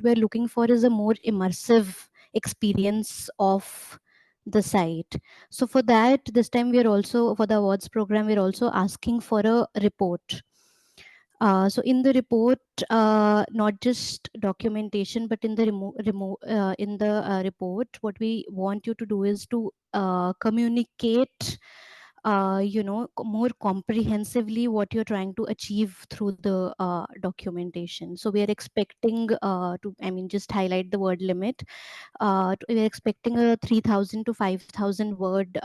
we're looking for is a more immersive experience of the site. So for that, this time we're also, for the awards program, we're also asking for a report. So in the report, not just documentation, but in the report, what we want you to do is to communicate, more comprehensively what you're trying to achieve through the documentation. So we are expecting just highlight the word limit. We're expecting a 3,000 to 5,000 word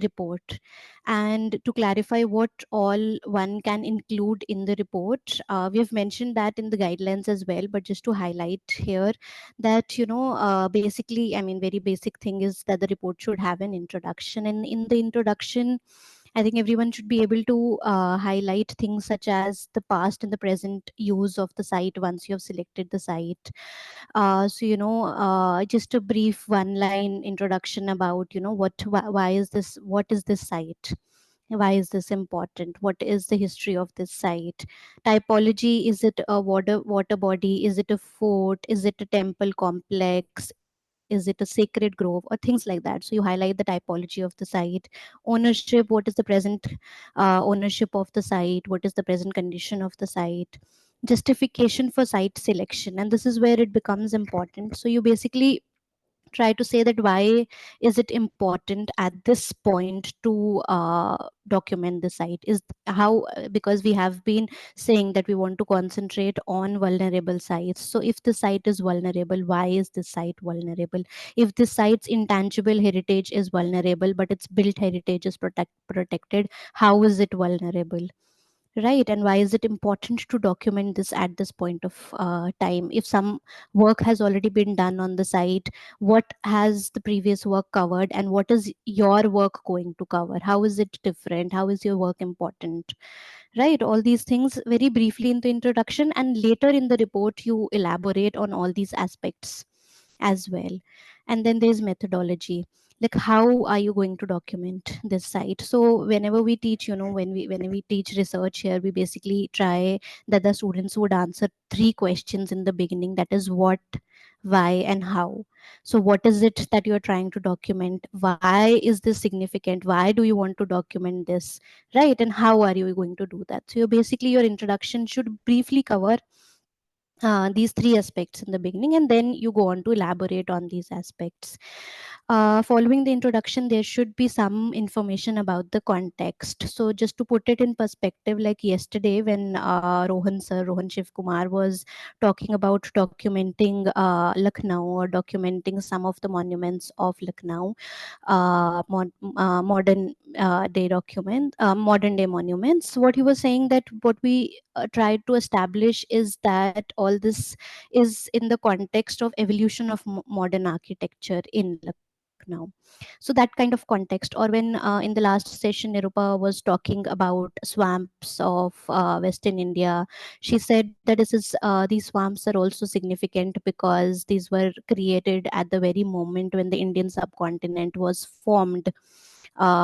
report. And to clarify what all one can include in the report, we have mentioned that in the guidelines as well, but just to highlight here that, basically, very basic thing is that the report should have an introduction. And in the introduction, I think everyone should be able to highlight things such as the past and the present use of the site once you have selected the site. Just a brief one line introduction about, why is this, what is this site? Why is this important? What is the history of this site? Typology, is it a water body? Is it a fort? Is it a temple complex? Is it a sacred grove? Or things like that. So you highlight the typology of the site. Ownership, what is the present ownership of the site? What is the present condition of the site? Justification for site selection, and this is where it becomes important. So you basically try to say that why is it important at this point to document the site, is how, because we have been saying that we want to concentrate on vulnerable sites. So if the site is vulnerable, why is this site vulnerable? If this site's intangible heritage is vulnerable but its built heritage is protected, how is it vulnerable? Right, and why is it important to document this at this point of time? If some work has already been done on the site, what has the previous work covered, and what is your work going to cover? How is it different? How is your work important? Right, all these things very briefly in the introduction, and later in the report you elaborate on all these aspects as well. And then there's methodology, like how are you going to document this site? So whenever we teach, when we teach research here, we basically try that the students would answer three questions in the beginning, that is what, why, and how. So what is it that you're trying to document? Why is this significant? Why do you want to document this? Right, and how are you going to do that? So basically your introduction should briefly cover these three aspects in the beginning, and then you go on to elaborate on these aspects. Following the introduction, there should be some information about the context. So just to put it in perspective, like yesterday when Rohan Shiv Kumar was talking about documenting Lucknow, or documenting some of the monuments of Lucknow, modern day monuments, what he was saying, that what we tried to establish is that all this is in the context of evolution of modern architecture in Lucknow. So that kind of context. Or when in the last session Nirupa was talking about swamps of Western India, she said that these swamps are also significant because these were created at the very moment when the Indian subcontinent was formed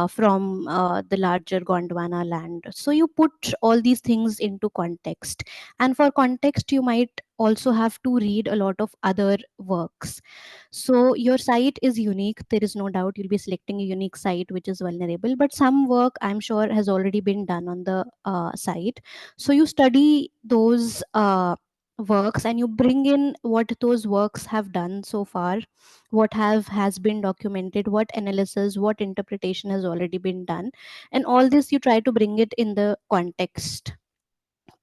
from the larger Gondwana land. So you put all these things into context. And for context, you might also have to read a lot of other works. So your site is unique. There is no doubt you'll be selecting a unique site which is vulnerable, but some work I'm sure has already been done on the site. So you study those works and you bring in what those works have done so far, what has been documented, what analysis, what interpretation has already been done, and all this you try to bring it in the context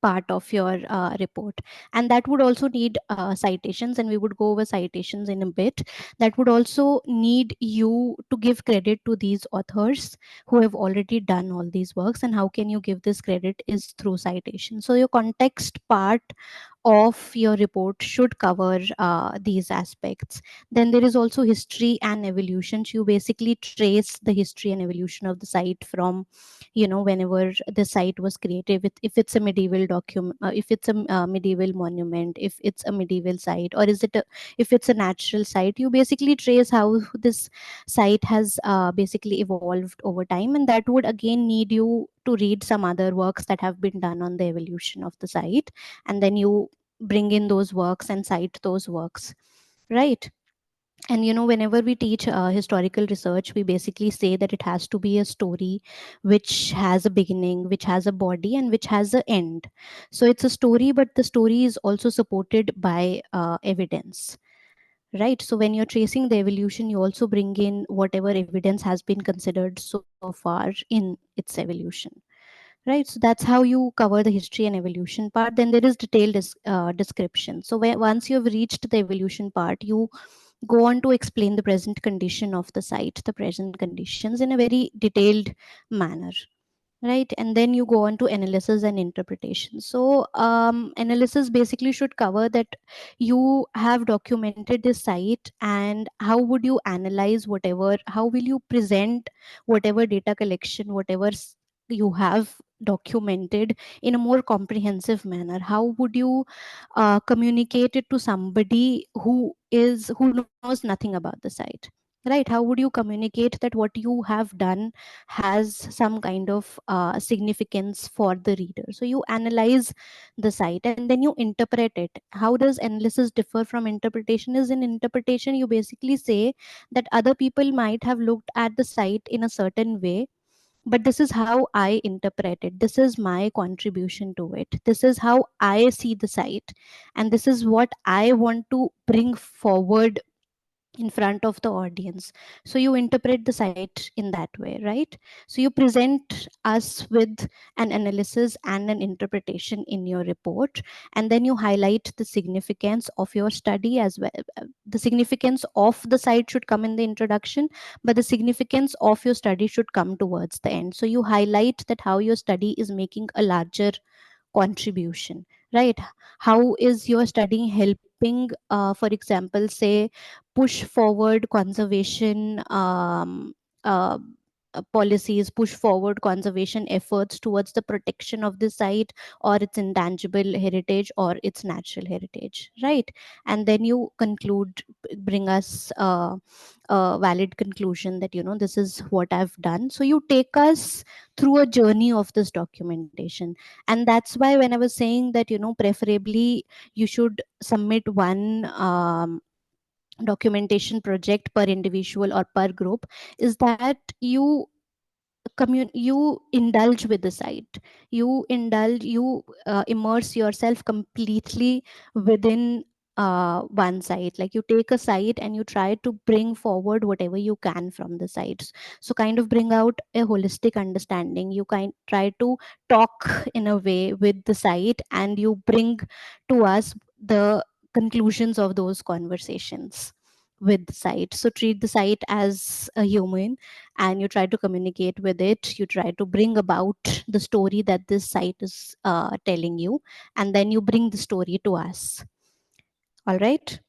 part of your report. And that would also need citations, and we would go over citations in a bit. That would also need you to give credit to these authors who have already done all these works, and how can you give this credit is through citation. So your context part of your report should cover these aspects. Then there is also history and evolution. So you basically trace the history and evolution of the site from, whenever the site was created, if it's a medieval document, if it's a medieval monument, if it's a medieval site, or if it's a natural site, you basically trace how this site has basically evolved over time. And that would again need you to read some other works that have been done on the evolution of the site, and then you bring in those works and cite those works, right? And whenever we teach historical research, we basically say that it has to be a story which has a beginning, which has a body, and which has an end. So it's a story, but the story is also supported by evidence, right? So when you're tracing the evolution, you also bring in whatever evidence has been considered so far in its evolution, right? So that's how you cover the history and evolution part. Then there is detailed description. So once you have reached the evolution part, you go on to explain the present condition of the site, the present conditions, in a very detailed manner, right? And then you go on to analysis and interpretation. So analysis basically should cover that you have documented the site, and how would you analyze whatever, how will you present whatever data collection, whatever you have documented, in a more comprehensive manner. How would you communicate it to somebody who knows nothing about the site, right? How would you communicate that what you have done has some kind of significance for the reader? So you analyze the site and then you interpret it. How does analysis differ from interpretation? Is in interpretation you basically say that other people might have looked at the site in a certain way, but this is how I interpret it, this is my contribution to it, this is how I see the site, and this is what I want to bring forward in front of the audience. So you interpret the site in that way, right? So you present us with an analysis and an interpretation in your report, and then you highlight the significance of your study as well. The significance of the site should come in the introduction, but the significance of your study should come towards the end. So you highlight that how your study is making a larger contribution, right? How is your study helping, for example, say, push forward conservation policies, push forward conservation efforts towards the protection of the site, or its intangible heritage, or its natural heritage, right? And then you conclude, bring us a valid conclusion that this is what I've done. So you take us through a journey of this documentation. And that's why when I was saying that preferably you should submit one documentation project per individual or per group, is that you indulge with the site, you immerse yourself completely within one site. Like you take a site and you try to bring forward whatever you can from the sites. So kind of bring out a holistic understanding. You kind try to talk in a way with the site, and you bring to us the conclusions of those conversations with the site. So treat the site as a human, and you try to communicate with it. You try to bring about the story that this site is telling you, and then you bring the story to us. All right.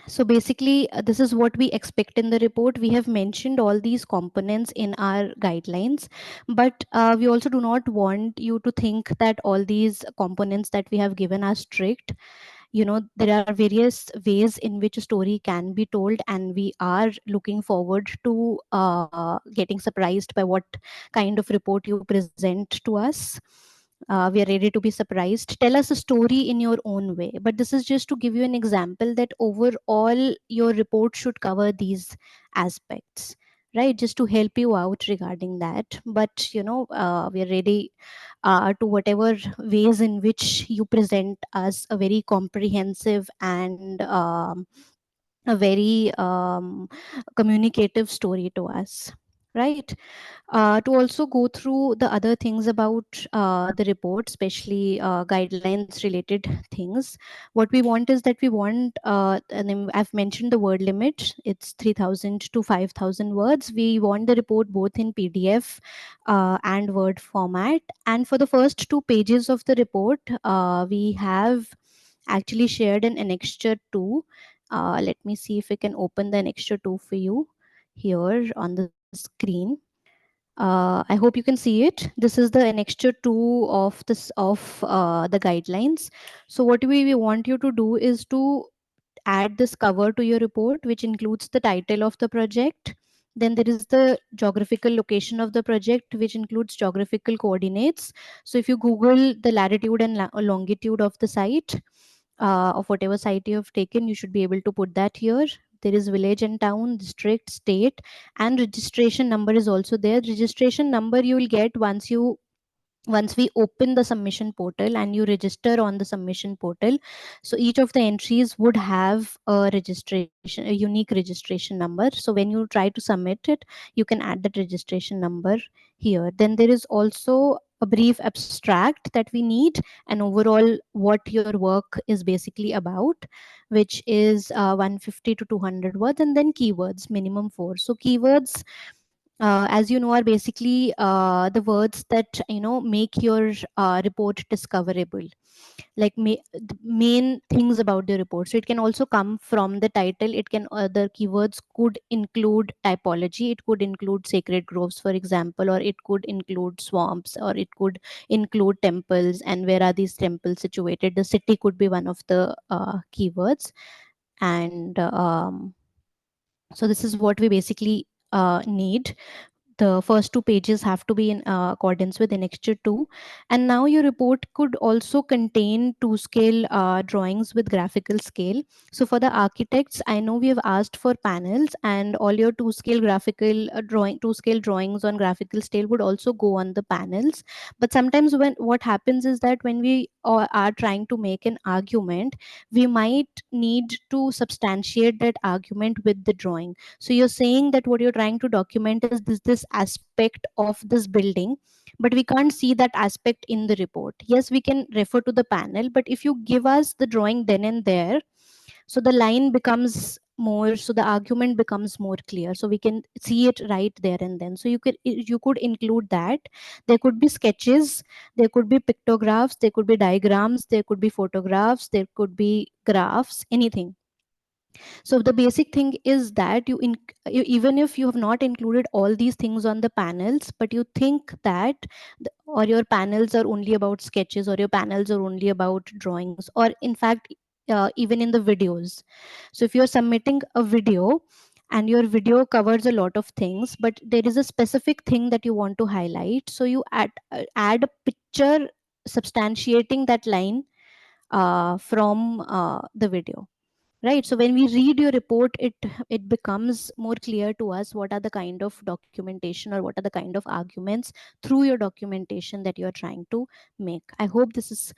So basically, this is what we expect in the report. We have mentioned all these components in our guidelines, but we also do not want you to think that all these components that we have given are strict. There are various ways in which a story can be told, and we are looking forward to getting surprised by what kind of report you present to us. We are ready to be surprised. Tell us a story in your own way, but this is just to give you an example that overall your report should cover these aspects, right? Just to help you out regarding that. But we are ready to whatever ways in which you present us a very comprehensive and a very communicative story to us, right? To also go through the other things about the report, especially guidelines related things. What we want is that we want, and then I've mentioned the word limit, it's 3,000 to 5,000 words. We want the report both in PDF and Word format. And for the first 2 pages of the report, we have actually shared an annexure 2. Let me see if I can open the annexure 2 for you here on the screen. I hope you can see it. This is the annexure 2 of the guidelines. So what we want you to do is to add this cover to your report, which includes the title of the project. Then there is the geographical location of the project, which includes geographical coordinates. So if you Google the latitude and longitude of the site, of whatever site you have taken, you should be able to put that here. There is village and town, district, state, and registration number is also there. Registration number you will get once we open the submission portal and you register on the submission portal. So each of the entries would have a unique registration number. So when you try to submit it, you can add that registration number here. Then there is also a brief abstract that we need, and overall what your work is basically about, which is 150 to 200 words, and then keywords, minimum 4. So keywords, as you know, are basically the words that make your report discoverable, like the main things about the report. So it can also come from the title. It can, the keywords could include typology, it could include sacred groves, for example, or it could include swamps, or it could include temples, and where are these temples situated. The city could be one of the keywords. And so this is what we basically need. The first two pages have to be in accordance with annexure 2. And now your report could also contain two scale drawings with graphical scale. So for the architects, I know we have asked for panels, and all your two scale drawings on graphical scale would also go on the panels. But sometimes when what happens is that when we are trying to make an argument, we might need to substantiate that argument with the drawing. So you're saying that what you're trying to document is this aspect of this building, but we can't see that aspect in the report. Yes, we can refer to the panel, but if you give us the drawing then and there, so the line becomes more, so the argument becomes more clear, so we can see it right there and then. So you could include that. There could be sketches, there could be pictographs, there could be diagrams, there could be photographs, there could be graphs, anything. So the basic thing is that even if you have not included all these things on the panels, but you think that or your panels are only about sketches, or your panels are only about drawings, or in fact even in the videos. So if you're submitting a video and your video covers a lot of things, but there is a specific thing that you want to highlight, so you add a picture substantiating that line from the video, right? So when we read your report, it becomes more clear to us what are the kind of documentation or what are the kind of arguments through your documentation that you are trying to make. I hope this is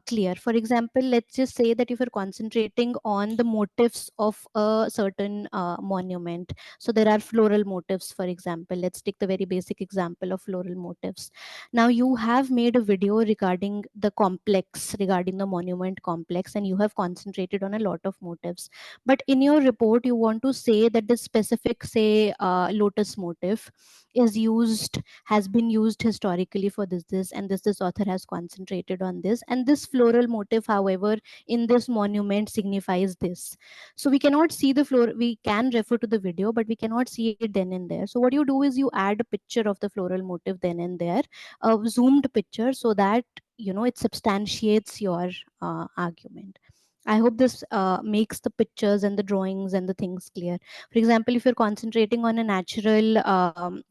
clear. For example, let's just say that if you're concentrating on the motifs of a certain monument, so there are floral motifs, for example. Let's take the very basic example of floral motifs. Now you have made a video regarding the complex, regarding the monument complex, and you have concentrated on a lot of motifs. But in your report, you want to say that this specific, say, lotus motif is used, has been used historically for this, and this author has concentrated on this. And this floral motif, however, in this monument signifies this. So we cannot see the floor. We can refer to the video, but we cannot see it then and there. So what you do is you add a picture of the floral motif then and there, a zoomed picture, so that it substantiates your argument. I hope this makes the pictures and the drawings and the things clear. For example, if you're concentrating on a natural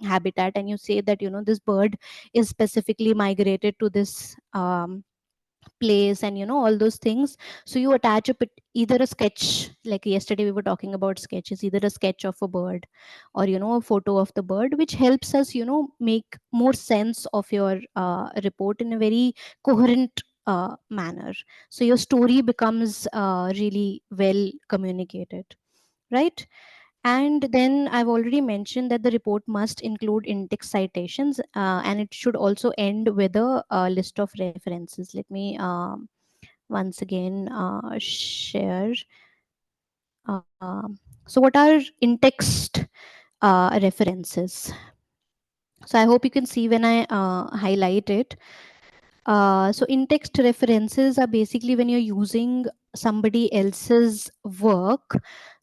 habitat and you say that this bird is specifically migrated to this place, and all those things, so you attach either a sketch, like yesterday we were talking about sketches, either a sketch of a bird or a photo of the bird, which helps us make more sense of your report in a very coherent manner. So your story becomes really well communicated, right? And then I've already mentioned that the report must include in-text citations, and it should also end with a list of references. Let me once again share. So what are in-text references? So I hope you can see when I highlight it. So in-text references are basically when you're using somebody else's work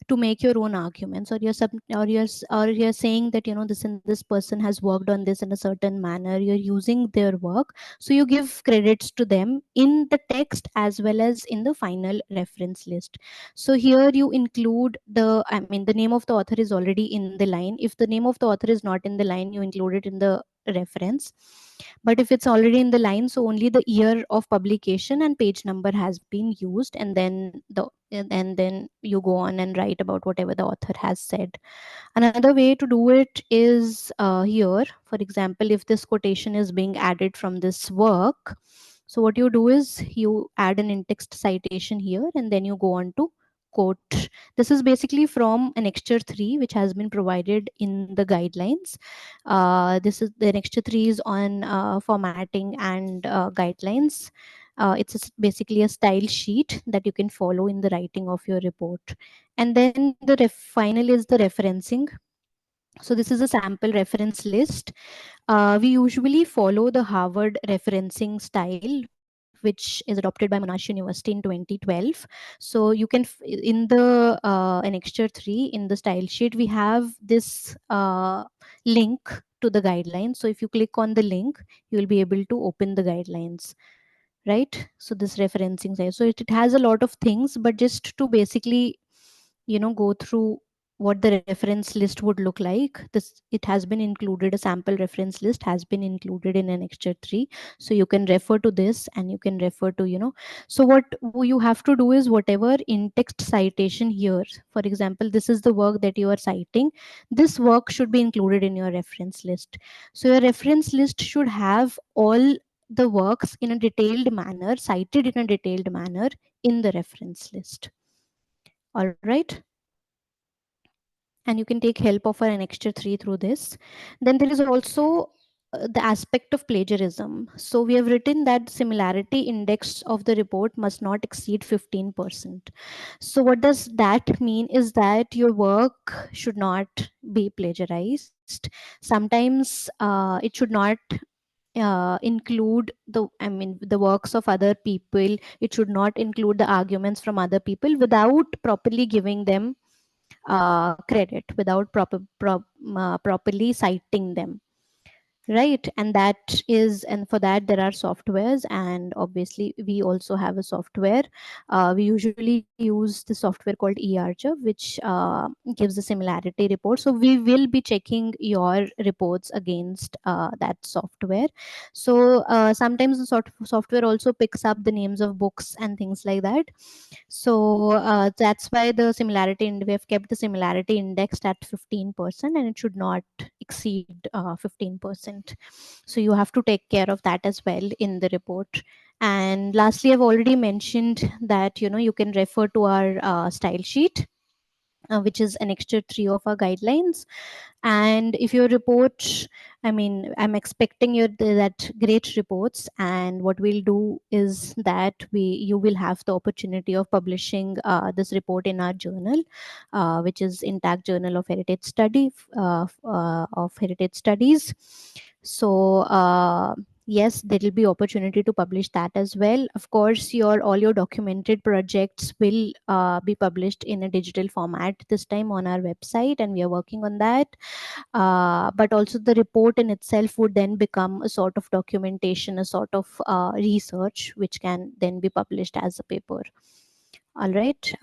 to make your own arguments, or you're saying that this person has worked on this in a certain manner. You're using their work, so you give credits to them in the text as well as in the final reference list. So here you include the name of the author is already in the line. If the name of the author is not in the line, you include it in the reference. But if it's already in the line, so only the year of publication and page number has been used, and then you go on and write about whatever the author has said. Another way to do it is here. For example, if this quotation is being added from this work, so what you do is you add an in-text citation here, and then you go on to quote. This is basically from annexure 3, which has been provided in the guidelines. This is the annexure 3 is on formatting and guidelines. Basically a style sheet that you can follow in the writing of your report. And then the final is the referencing. So this is a sample reference list. We usually follow the Harvard referencing style, which is adopted by Monash University in 2012. So you can, in the annexure 3, in the style sheet, we have this link to the guidelines. So if you click on the link, you will be able to open the guidelines, right? So this referencing side, so it has a lot of things, but just to basically go through what the reference list would look like, this, it has been included, a sample reference list has been included in annexure 3. So you can refer to this, and you can refer to, so what you have to do is whatever in text citation here, for example, this is the work that you are citing, this work should be included in your reference list. So your reference list should have all the works in a detailed manner, cited in a detailed manner in the reference list. All right. And you can take help of our annexure 3 through this. Then there is also the aspect of plagiarism. So we have written that similarity index of the report must not exceed 15%. So what does that mean is that your work should not be plagiarized. Sometimes it should not include the works of other people. It should not include the arguments from other people without properly giving them credit, without properly citing them, right? And for that there are softwares, and obviously we also have a software. We usually use the software called ERJ, which gives a similarity report. So we will be checking your reports against that software. So sometimes the software also picks up the names of books and things like that. So that's why the similarity, and we have kept the similarity indexed at 15%, and it should not exceed 15%. So you have to take care of that as well in the report. And lastly, I've already mentioned that you can refer to our style sheet, which is annexure 3 of our guidelines. And if your report, I'm expecting that great reports, and what we'll do is that you will have the opportunity of publishing this report in our journal, which is INTACH Journal of Heritage Studies. So yes, there will be opportunity to publish that as well. Of course, all your documented projects will be published in a digital format this time on our website, and we are working on that. But also the report in itself would then become a sort of documentation, a sort of research, which can then be published as a paper. All right.